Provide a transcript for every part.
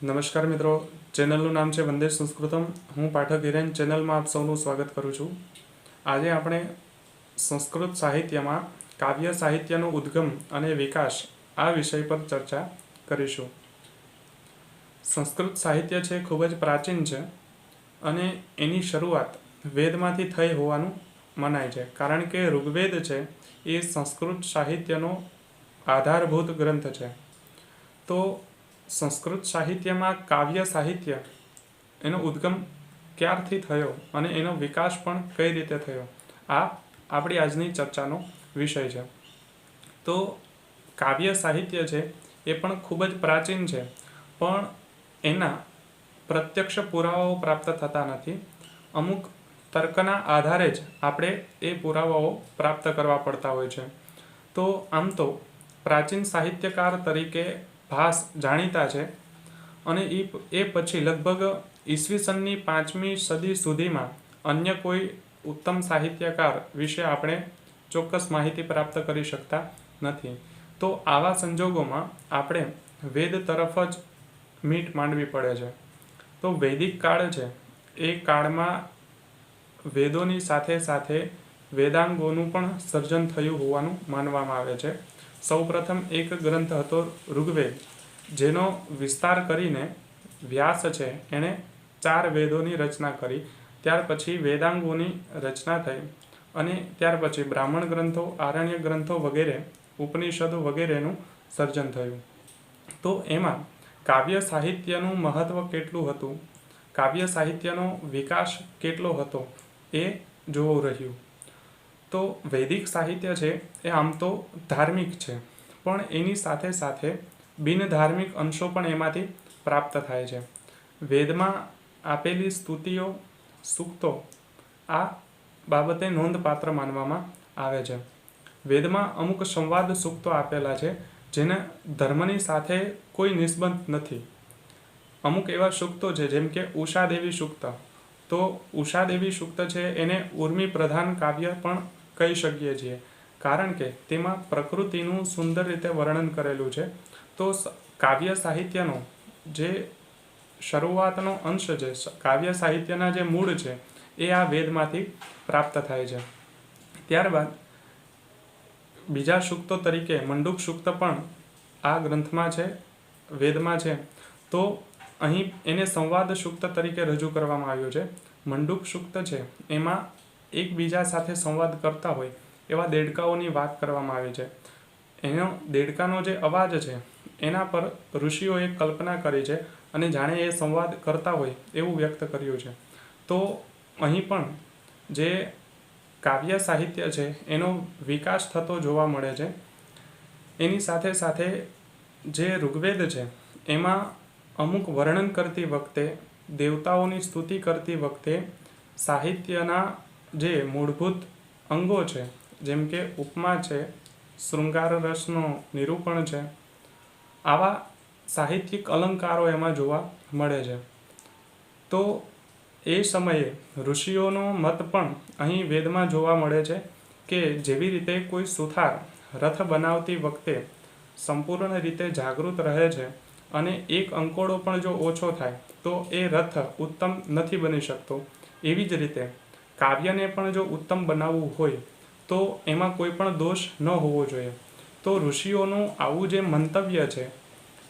નમસ્કાર મિત્રો, ચેનલનું નામ છે વંદે સંસ્કૃતમ. હું પાઠક હિરેન ચેનલમાં આપ સૌનું સ્વાગત કરું છું. આજે આપણે સંસ્કૃત સાહિત્યમાં કાવ્ય સાહિત્યનો ઉદ્ગમ અને વિકાસ આ વિષય પર ચર્ચા કરીશું. સંસ્કૃત સાહિત્ય છે ખૂબ જ પ્રાચીન છે અને એની શરૂઆત વેદમાંથી થઈ હોવાનું મનાય છે, કારણ કે ઋગ્વેદ છે એ સંસ્કૃત સાહિત્યનો આધારભૂત ગ્રંથ છે. તો સંસ્કૃત સાહિત્યમાં કાવ્ય સાહિત્ય એનો ઉદ્ગમ ક્યારથી થયો અને એનો વિકાસ પણ કઈ રીતે થયો, આ આપણી આજની ચર્ચાનો વિષય છે. તો કાવ્ય સાહિત્ય છે એ પણ ખૂબ જ પ્રાચીન છે, પણ એના પ્રત્યક્ષ પુરાવાઓ પ્રાપ્ત થતા નથી. અમુક તર્કના આધારે જ આપણે એ પુરાવાઓ પ્રાપ્ત કરવા પડતા હોય છે. તો આમ તો પ્રાચીન સાહિત્યકાર તરીકે ભાસ જાણીતા છે અને એ પછી લગભગ ઈસવીસનની 5મી સદી સુધીમાં અન્ય કોઈ ઉત્તમ સાહિત્યકાર વિશે આપણે ચોક્કસ માહિતી પ્રાપ્ત કરી શકતા નથી. તો આવા સંજોગોમાં આપણે વેદ તરફ જ મીટ માંડવી પડે છે. તો વૈદિક કાળ છે એ કાળમાં વેદોની સાથે સાથે વેદાંગોનું પણ સર્જન થયું હોવાનું માનવામાં આવે છે. સૌપ્રથમ એક ગ્રંથ હતો ઋગ્વેદ, જેનો વિસ્તાર કરીને વ્યાસ છે એણે 4 વેદોની રચના કરી. ત્યાર પછી વેદાંગોની રચના થઈ અને ત્યાર પછી બ્રાહ્મણ ગ્રંથો, આરણ્ય ગ્રંથો વગેરે, ઉપનિષદો વગેરેનું સર્જન થયું. તો એમાં કાવ્ય સાહિત્યનું મહત્ત્વ કેટલું હતું, કાવ્ય સાહિત્યનો વિકાસ કેટલો હતો એ જોવું રહ્યું. તો વૈદિક સાહિત્ય છે એ આમ તો ધાર્મિક છે, પણ એની સાથે સાથે બિન ધાર્મિક અંશો પણ એમાંથી પ્રાપ્ત થાય છે. વેદમાં આપેલી સ્તુતિઓ, સૂક્તો આ બાબતે નોંધપાત્ર માનવામાં આવે છે. વેદમાં અમુક સંવાદ સૂક્તો આપેલા છે જેને ધર્મની સાથે કોઈ નિસ્બત નથી. અમુક એવા સૂક્તો છે જેમ કે ઉષાદેવી સૂક્ત. તો ઉષાદેવી સૂક્ત છે એને ઉર્મી પ્રધાન કાવ્ય પણ કહી શકીએ છીએ, કારણ કે તેમાં પ્રકૃતિનું સુંદર રીતે વર્ણન કરેલું છે. તો કાવ્ય સાહિત્યનો જે શરૂઆતનો અંશ છે, કાવ્ય સાહિત્યના જે મૂળ છે એ આ વેદમાંથી પ્રાપ્ત થાય છે. ત્યારબાદ બીજા સૂક્તો તરીકે મંડુક સૂક્ત પણ આ ગ્રંથમાં છે, વેદમાં છે. તો અહીં એને સંવાદ સૂક્ત તરીકે રજૂ કરવામાં આવ્યું છે. મંડુક સૂક્ત છે એમાં એકબીજા સાથે સંવાદ કરતા હોય એવા દેડકાઓની વાત કરવામાં આવી છે. એનો દેડકાનો જે અવાજ છે એના પર ઋષિઓએ કલ્પના કરી છે અને જાણે એ સંવાદ કરતા હોય એવું વ્યક્ત કર્યું છે. તો અહીં પણ જે કાવ્ય સાહિત્ય છે એનો વિકાસ થતો જોવા મળે છે. એની સાથે સાથે જે ઋગ્વેદ છે એમાં અમુક વર્ણન કરતી વખતે, દેવતાઓની સ્તુતિ કરતી વખતે સાહિત્યના જે મૂળભૂત અંગો છે જેમ કે ઉપમા છે, શૃંગાર રસનો નિરૂપણ છે, આવા સાહિત્યિક અલંકારો એમાં જોવા મળે છે. તો એ સમયે ઋષિઓનો મત પણ અહીં વેદમાં જોવા મળે છે કે જેવી રીતે કોઈ સુથાર રથ બનાવતી વખતે સંપૂર્ણ રીતે જાગૃત રહે છે અને એક અંકોડો પણ જો ઓછો થાય તો એ રથ ઉત્તમ નથી બની શકતો, એવી જ રીતે કાવ્યને પણ જો ઉત્તમ બનાવવું હોય તો એમાં કોઈ પણ દોષ ન હોવો જોઈએ. તો ઋષિઓનું આવું જે મંતવ્ય છે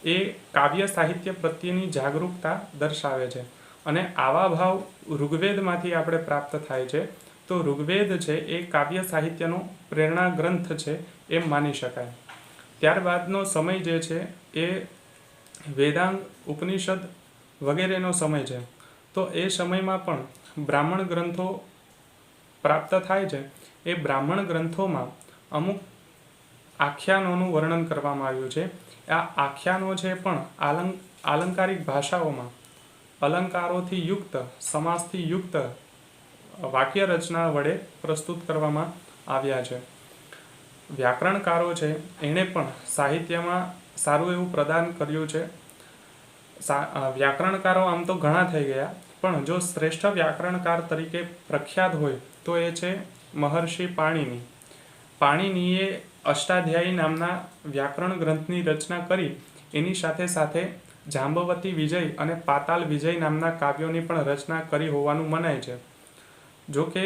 એ કાવ્ય સાહિત્ય પ્રત્યેની જાગૃતતા દર્શાવે છે અને આવા ભાવ ઋગ્વેદમાંથી આપણે પ્રાપ્ત થાય છે. તો ઋગ્વેદ છે એ કાવ્ય સાહિત્યનો પ્રેરણા ગ્રંથ છે એમ માની શકાય. ત્યારબાદનો સમય જે છે એ વેદાંગ, ઉપનિષદ વગેરેનો સમય છે. તો એ સમયમાં પણ બ્રાહ્મણ ગ્રંથો પ્રાપ્ત થાય છે. એ બ્રાહ્મણ ગ્રંથોમાં અમુક આખ્યાનોનું વર્ણન કરવામાં આવ્યું છે. આ આખ્યાનો છે પણ આલંકારિક ભાષાઓમાં અલંકારોથી યુક્ત, સમાસથી યુક્ત વાક્ય રચના વડે પ્રસ્તુત કરવામાં આવ્યા છે. વ્યાકરણકારો છે એણે પણ સાહિત્યમાં સારું એવું પ્રદાન કર્યું છે. વ્યાકરણકારો આમ તો ઘણા થઈ ગયા, પણ જો શ્રેષ્ઠ વ્યાકરણકાર તરીકે પ્રખ્યાત હોય તો એ છે મહર્ષિ પાણિની. પાણિનીએ અષ્ટાધ્યાયી નામના વ્યાકરણ ગ્રંથની રચના કરી. એની સાથે સાથે જાંબવતી વિજય અને પાતાલ વિજય નામના કાવ્યોની પણ રચના કરી હોવાનું મનાય છે. જો કે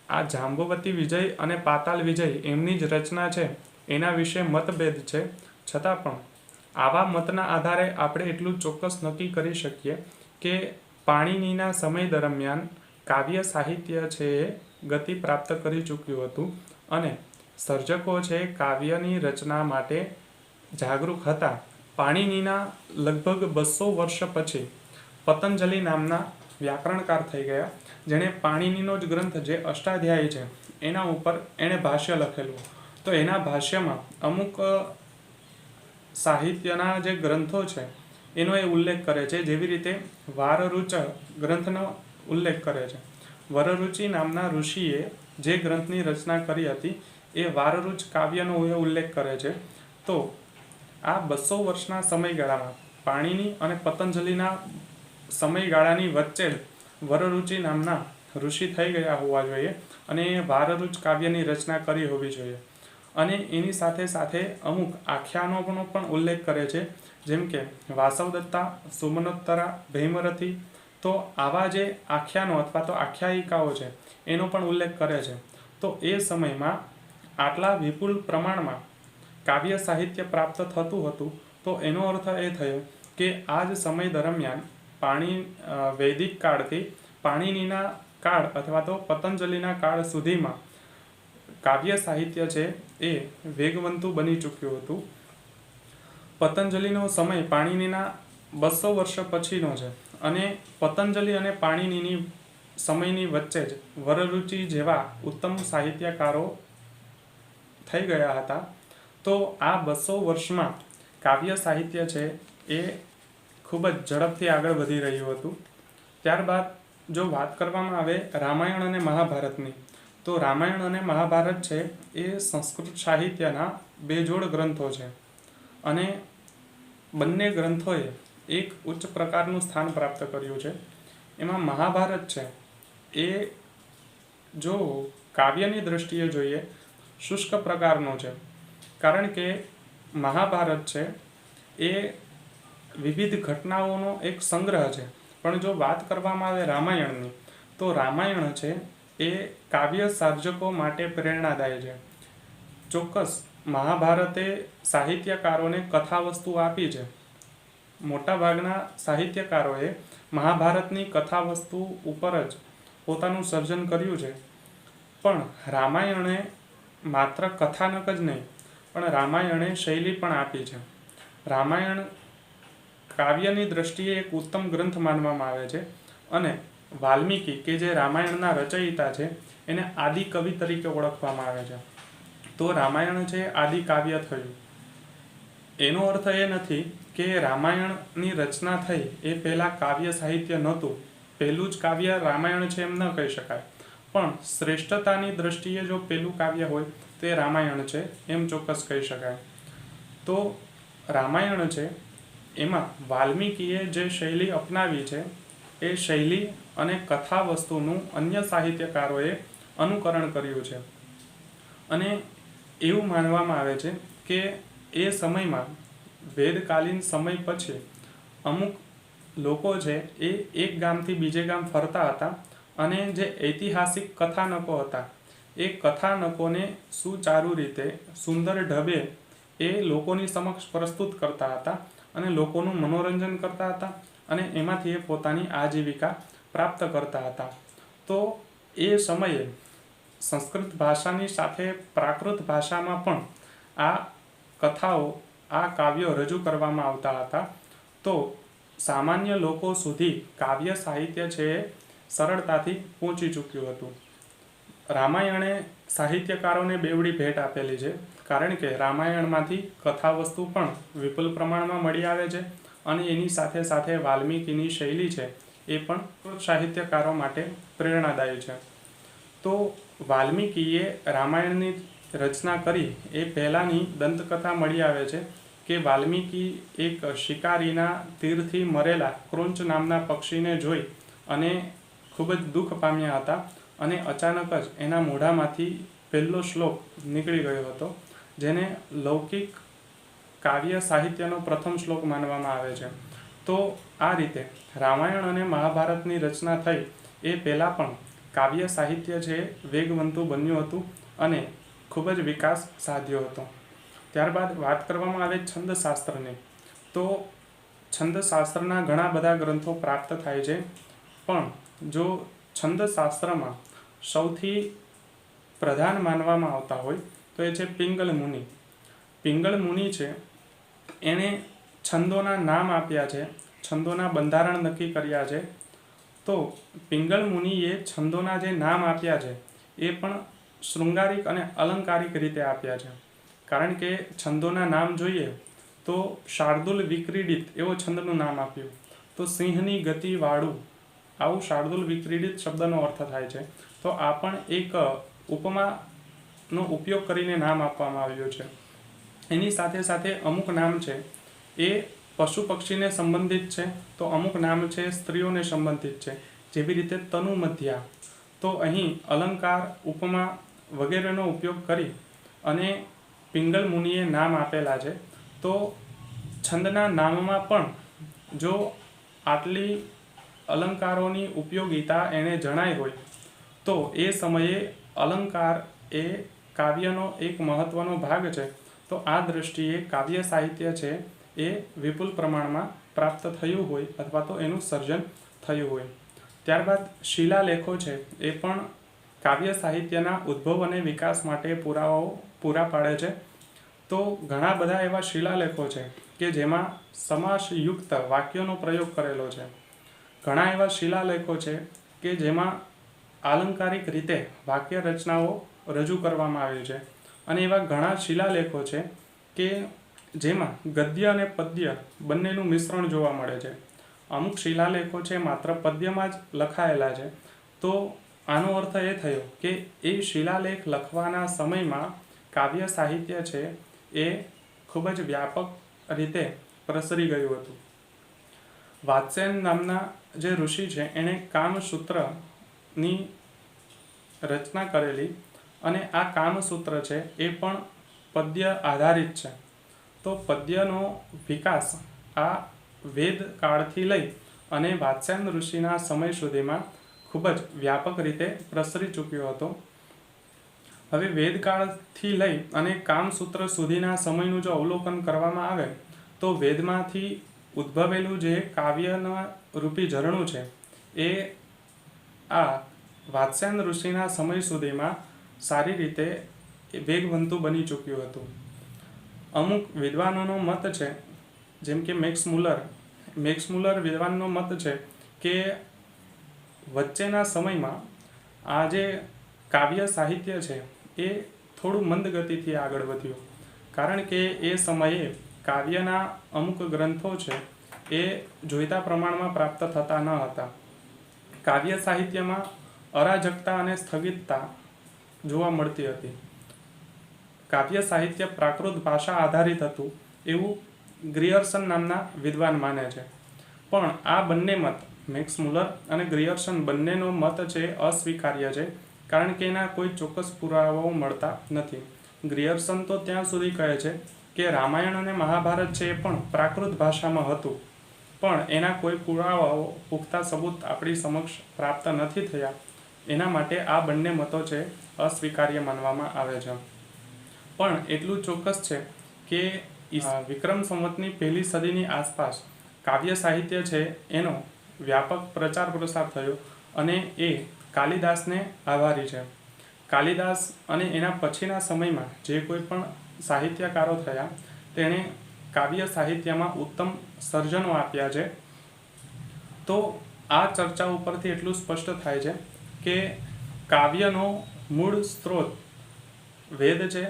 આ જાંબવતી વિજય અને પાતાલ વિજય એમની જ રચના છે એના વિશે મતભેદ છે. છતાં પણ આવા મતના આધારે આપણે એટલું ચોક્કસ નક્કી કરી શકીએ કે પાણિનીના સમય દરમિયાન કાવ્ય સાહિત્ય છે એ ગતિ પ્રાપ્ત કરી ચૂક્યું હતું અને સર્જકો છે કાવ્યની રચના માટે જાગૃત હતા. પાણિનીના લગભગ 200 વર્ષ પછી પતંજલિ નામના વ્યાકરણકાર થઈ ગયા, જેણે પાણિનીનો જ ગ્રંથ જે અષ્ટાધ્યાયી છે એના ઉપર એણે ભાષ્ય લખેલું. તો એના ભાષ્યમાં અમુક સાહિત્યના જે ગ્રંથો છે એનો એ ઉલ્લેખ કરે છે. જેવી રીતે વારરુચ ગ્રંથનો ઉલ્લેખ કરે છે. વરરુચિ નામના ઋષિએ જે ગ્રંથની રચના કરી હતી એ વારરુચ કાવ્યનો એ ઉલ્લેખ કરે છે. તો આ 200 વર્ષના સમયગાળામાં પાણિની અને પતંજલિના સમયગાળાની વચ્ચે વરરુચિ નામના ઋષિ થઈ ગયા હોવા જોઈએ અને એ વારરુચ કાવ્યની રચના કરી હોવી જોઈએ. અને એની સાથે સાથે અમુક આખ્યાનોનો પણ ઉલ્લેખ કરે છે, જેમ કે વાસવદત્તા, સુમનોત્તરા, ભૈમરથી. તો આવા જે આખ્યાનો અથવા તો આખ્યાયિકાઓ છે એનો પણ ઉલ્લેખ કરે છે. તો એ સમયમાં આટલા વિપુલ પ્રમાણમાં કાવ્ય સાહિત્ય પ્રાપ્ત થતું હતું. તો એનો અર્થ એ થયો કે આ જ સમય દરમિયાન વૈદિક કાળથી પાણિનીના કાળ અથવા તો પતંજલિના કાળ સુધીમાં કાવ્ય સાહિત્ય છે એ વેગવંતુ બની ચૂક્યું હતું. પતંજલિનો સમય પાણિનીના 200 વર્ષ પછીનો છે અને પતંજલિ અને પાણિનીની સમયની વચ્ચે જ વરરુચિ જેવા ઉત્તમ સાહિત્યકારો થઈ ગયા હતા. તો આ 200 વર્ષમાં કાવ્ય સાહિત્ય છે એ ખૂબ જ ઝડપથી આગળ વધી રહ્યું હતું. ત્યારબાદ જો વાત કરવામાં આવે રામાયણ અને મહાભારતની, તો રામાયણ અને મહાભારત છે એ સંસ્કૃત સાહિત્યના બેજોડ ગ્રંથો છે અને બંને ગ્રંથોએ એક ઉચ્ચ પ્રકારનું સ્થાન પ્રાપ્ત કર્યું છે. એમાં મહાભારત છે એ જો કાવ્યની દ્રષ્ટિએ જોઈએ શુષ્ક પ્રકારનો છે, કારણ કે મહાભારત છે એ વિવિધ ઘટનાઓનો એક સંગ્રહ છે. પણ જો વાત કરવામાં આવે રામાયણની, તો રામાયણ છે એ કાવ્ય સર્જકો માટે પ્રેરણાદાયી છે. ચોક્કસ મહાભારતે સાહિત્યકારોને કથા વસ્તુ આપી છે. મોટાભાગના સાહિત્યકારોએ મહાભારતની કથા વસ્તુ ઉપર જ પોતાનું સર્જન કર્યું છે. પણ રામાયણે માત્ર કથાનક જ નહીં, પણ રામાયણે શૈલી પણ આપી છે. રામાયણ કાવ્યની દ્રષ્ટિએ એક ઉત્તમ ગ્રંથ માનવામાં આવે છે અને વાલ્મીકી કે જે રામાયણના રચયિતા છે એને આદિ કવિ તરીકે ઓળખવામાં આવે છે. તો રામાયણ છે આદિ કાવ્ય થયું. એનો અર્થ એ નથી કે રામાયણની રચના થઈ એ પહેલાં કાવ્ય સાહિત્ય નહોતું. પહેલું જ કાવ્ય રામાયણ છે એમ ન કહી શકાય, પણ શ્રેષ્ઠતાની દ્રષ્ટિએ જો પહેલું કાવ્ય હોય તે રામાયણ છે એમ ચોક્કસ કહી શકાય. તો રામાયણ છે એમાં વાલ્મીકીએ જે શૈલી અપનાવી છે એ શૈલી અને કથા વસ્તુનું અન્ય સાહિત્યકારોએ અનુકરણ કર્યું છે. અને એવું માનવામાં આવે છે કે એ સમયમાં વેદકાલીન સમય પછી અમુક લોકો છે એ એક ગામથી બીજે ગામ ફરતા હતા અને જે ઐતિહાસિક કથાનકો હતા એ કથાનકોને સુચારુ રીતે સુંદર ઢબે એ લોકોની સમક્ષ પ્રસ્તુત કરતા હતા અને લોકોનું મનોરંજન કરતા હતા અને એમાંથી એ પોતાની આજીવિકા પ્રાપ્ત કરતા હતા. તો એ સમયે સંસ્કૃત ભાષાની સાથે પ્રાકૃત ભાષામાં પણ આ કથાઓ, આ કાવ્યો રજૂ કરવામાં આવતા હતા. તો સામાન્ય લોકો સુધી કાવ્ય સાહિત્ય છે એ સરળતાથી પહોંચી ચૂક્યું હતું. રામાયણે સાહિત્યકારોને બેવડી ભેટ આપેલી છે, કારણ કે રામાયણમાંથી કથા વસ્તુ પણ વિપુલ પ્રમાણમાં મળી આવે છે અને એની સાથે સાથે વાલ્મીકીની શૈલી છે એ પણ સાહિત્યકારો માટે પ્રેરણાદાયી છે. તો વાલ્મીકીએ રામાયણની રચના કરી એ પહેલાંની દંતકથા મળી આવે છે કે વાલ્મીકી એક શિકારીના તીરથી મરેલા ક્રોંચ નામના પક્ષીને જોઈ અને ખૂબ જ દુઃખ પામ્યા હતા અને અચાનક જ એના મોઢામાંથી પહેલો શ્લોક નીકળી ગયો હતો, જેને લૌકિક કાવ્ય સાહિત્યનો પ્રથમ શ્લોક માનવામાં આવે છે. તો આ રીતે રામાયણ અને મહાભારતની રચના થઈ એ પહેલાં પણ કાવ્ય સાહિત્ય છે વેગવંતું બન્યું હતું અને ખૂબ જ વિકાસ સાધ્યો હતો. ત્યારબાદ વાત કરવામાં આવે છંદશાસ્ત્રની, તો છંદશાસ્ત્રના ઘણા બધા ગ્રંથો પ્રાપ્ત થાય છે, પણ જો છંદશાસ્ત્રમાં સૌથી પ્રધાન માનવામાં આવતા હોય તો એ છે પિંગલ મુનિ. પિંગલ મુનિ છે એણે છંદોના નામ આપ્યા છે, છંદોના બંધારણ નક્કી કર્યા છે. તો પિંગલ મુનિએ છંદોના જે નામ આપ્યા છે એ પણ શૃંગારિક અને અલંકારિક રીતે આપ્યા છે. કારણ કે છંદોના નામ જોઈએ તો શાર્દુલ વિક્રીડિત એવો છંદનું નામ આપ્યું, તો સિંહની ગતિ વાળું, આવું શાર્દુલ વિક્રીડિત શબ્દનો અર્થ થાય છે. તો આ પણ એક ઉપમાનો ઉપયોગ કરીને નામ આપવામાં આવ્યું છે. એની સાથે સાથે અમુક નામ છે એ પશુ પક્ષીને સંબંધિત છે, તો અમુક નામ છે સ્ત્રીઓને સંબંધિત છે, જેવી રીતે તનુ મધ્યા. તો અહીં અલંકાર, ઉપમા વગેરેનો ઉપયોગ કરી અને પિંગલ મુનિએ નામ આપેલા છે. તો છંદના નામમાં પણ જો આટલી અલંકારોની ઉપયોગિતા એને જણાઈ હોય તો એ સમયે અલંકાર એ કાવ્યનો એક મહત્વનો ભાગ છે. તો આ દૃષ્ટિએ કાવ્ય સાહિત્ય છે એ વિપુલ પ્રમાણમાં પ્રાપ્ત થયું હોય અથવા તો એનું સર્જન થયું હોય. ત્યારબાદ શિલાલેખો છે એ પણ કાવ્ય સાહિત્યના ઉદ્ભવ અને વિકાસ માટે પુરાવાઓ પૂરા પાડે છે. તો ઘણા બધા એવા શિલાલેખો છે કે જેમાં સમાસયુક્ત વાક્યોનો પ્રયોગ કરેલો છે. ઘણા એવા શિલાલેખો છે કે જેમાં આલંકારિક રીતે વાક્ય રચનાઓ રજૂ કરવામાં આવી છે. અને એવા ઘણા શિલાલેખો છે કે જેમાં ગદ્ય અને પદ્ય બંનેનું મિશ્રણ જોવા મળે છે. અમુક શિલાલેખો છે માત્ર પદ્યમાં જ લખાયેલા છે. તો આનો અર્થ એ થયો કે એ શિલાલેખ લખવાના સમયમાં કાવ્ય સાહિત્ય છે એ ખૂબ જ વ્યાપક રીતે પ્રસરી ગયું હતું. વાત્સ્યયન નામના જે ઋષિ છે એણે કામસૂત્રની રચના કરેલી અને આ કામસૂત્ર છે એ પણ પદ્ય આધારિત છે. તો પદ્યનો વિકાસ આ વેદ કાળથી લઈ અને વાત્સ્યાયન ઋષિના સમય સુધીમાં ખૂબ જ વ્યાપક રીતે પ્રસરી ચૂક્યો હતો. હવે વેદકાળથી લઈ અને કામસૂત્ર સુધીના સમયનું જો અવલોકન કરવામાં આવે તો વેદમાંથી ઉદ્ભવેલું જે કાવ્યના રૂપી ઝરણું છે એ આ વાત્સ્યાયન ઋષિના સમય સુધીમાં સારી રીતે વેગવંતું બની ચૂક્યું હતું. અમુક વિદ્વાનોનો મત છે, જેમ કે મેક્સ મુલર વિદ્વાનનો મત છે કે વચ્ચેના સમયમાં આ જે કાવ્ય સાહિત્ય છે એ થોડું મંદ ગતિથી આગળ વધ્યું. કારણ કે એ સમયે કાવ્યના અમુક ગ્રંથો છે એ જોઈતા પ્રમાણમાં પ્રાપ્ત થતા ન હતા. કાવ્ય સાહિત્યમાં અરાજકતા અને સ્થગિતતા જોવા મળતી હતી. કાવ્ય સાહિત્ય પ્રાકૃત ભાષા આધારિત હતું એવું ગ્રિયર્સન નામના વિદ્વાન માને છે. પણ આ બંને મત, મેક્સ મુલર અને ગ્રિયર્સન બંનેનો મત છે અસ્વીકાર્ય છે. કારણ કે એના કોઈ ચોક્કસ પુરાવાઓ મળતા નથી. ગ્રિયર્સન તો ત્યાં સુધી કહે છે કે રામાયણ અને મહાભારત છે એ પણ પ્રાકૃત ભાષામાં હતું, પણ એના કોઈ પુરાવાઓ, પુખ્તા સબૂત આપણી સમક્ષ પ્રાપ્ત નથી થયા. એના માટે આ બંને મતો છે અસ્વીકાર્ય માનવામાં આવે છે. પણ એટલું ચોક્કસ છે કે વિક્રમ સંવતની પહેલી સદીની આસપાસ કાવ્ય સાહિત્ય છે એનો વ્યાપક પ્રચાર પ્રસાર થયો અને એ કાલિદાસને આભારી છે. કાલિદાસ અને એના પછીના સમયમાં જે કોઈ પણ સાહિત્યકારો થયા તેણે કાવ્ય સાહિત્યમાં ઉત્તમ સર્જનો આપ્યા છે. તો આ ચર્ચા ઉપરથી એટલું સ્પષ્ટ થાય છે કે કાવ્યનો મૂળ સ્ત્રોત વેદ છે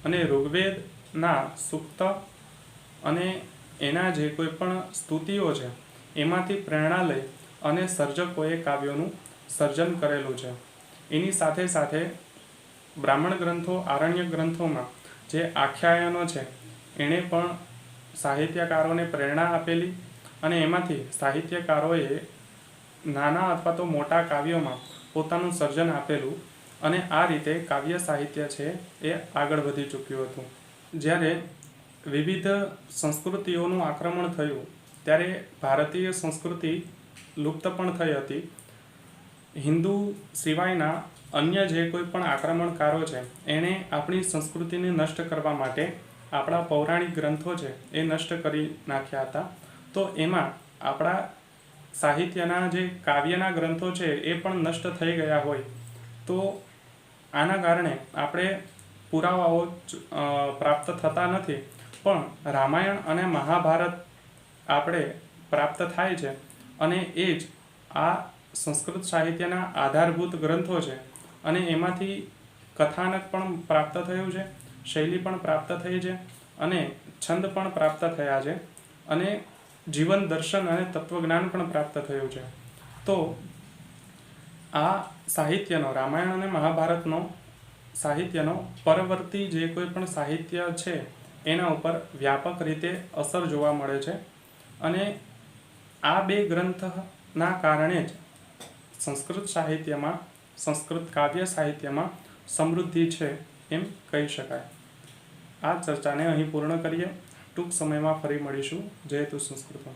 અને ઋગ્વેદના સૂક્ત અને એના જે કોઈ પણ સ્તુતિઓ છે એમાંથી પ્રેરણા લઈ અને સર્જકોએ કાવ્યોનું સર્જન કરેલું છે. એની સાથે સાથે બ્રાહ્મણ ગ્રંથો, આરણ્ય ગ્રંથોમાં જે આખ્યાયનો છે એણે પણ સાહિત્યકારોને પ્રેરણા આપેલી અને એમાંથી સાહિત્યકારોએ નાના અથવા તો મોટા કાવ્યોમાં પોતાનું સર્જન આપેલું અને આ રીતે કાવ્ય સાહિત્ય છે એ આગળ વધી ચૂક્યું હતું. જ્યારે વિવિધ સંસ્કૃતિઓનું આક્રમણ થયું ત્યારે ભારતીય સંસ્કૃતિ લુપ્ત પણ થઈ હતી. હિન્દુ સિવાયના અન્ય જે કોઈ પણ આક્રમણકારો છે એણે આપણી સંસ્કૃતિને નષ્ટ કરવા માટે આપણા પૌરાણિક ગ્રંથો છે એ નષ્ટ કરી નાખ્યા હતા. તો એમાં આપણા સાહિત્યના જે કાવ્યના ગ્રંથો છે એ પણ નષ્ટ થઈ ગયા હોય તો આના કારણે આપણે પુરાવાઓ પ્રાપ્ત થતા નથી, પણ રામાયણ અને મહાભારત આપણે પ્રાપ્ત થાય છે અને એ જ આ સંસ્કૃત સાહિત્યના આધારભૂત ગ્રંથો છે. અને એમાંથી કથાનક પણ પ્રાપ્ત થયું છે, શૈલી પણ પ્રાપ્ત થઈ છે અને છંદ પણ પ્રાપ્ત થયા છે અને જીવન દર્શન અને તત્વજ્ઞાન પણ પ્રાપ્ત થયું છે. તો આ સાહિત્યનો, રામાયણ અને મહાભારતનો સાહિત્યનો પરવર્તી જે કોઈ પણ સાહિત્ય છે એના ઉપર વ્યાપક રીતે અસર જોવા મળે છે અને આ બે ગ્રંથના કારણે જ સંસ્કૃત સાહિત્યમાં, સંસ્કૃત કાવ્ય સાહિત્યમાં સમૃદ્ધિ છે એમ કહી શકાય. આ ચર્ચાને અહીં પૂર્ણ કરીએ. ટૂંક સમયમાં ફરી મળીશું. જય તું સંસ્કૃતમ.